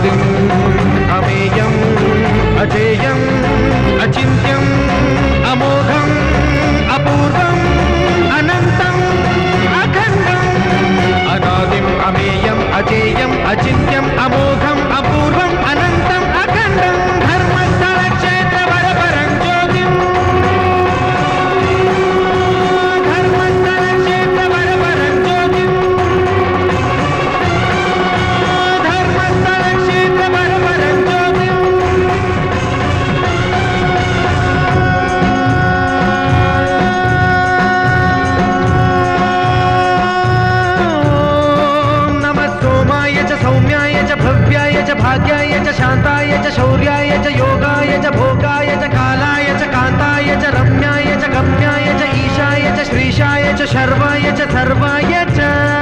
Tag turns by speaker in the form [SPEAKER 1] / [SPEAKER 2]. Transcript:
[SPEAKER 1] अनादिम् अमेयम् अजेयम् अचिन्त्यम् अमोघम् अपूर्वम् अनन्तम् अखण्डम् अनादिम् अमेयम् अजेयम् अचिन्त्यम् अमोघम् अपूर्वम् अनन्तम् अखण्डम् धर्मस्थळ क्षेत्र वरपरं ज्योतिम् धर्मस्थळ क्षेत्र वरपरं ज्योतिम् धर्मस्थळ क्षेत्र वरपरं ज्योतिम् सौम्याय च भव्याय च भाग्याय च शान्ताय च शौर्याय च योगाय च भोगाय च कालाय च कान्ताय च रम्याय च गम्याय च ईशाय च श्रीशाय च शर्वाय च सर्वाय च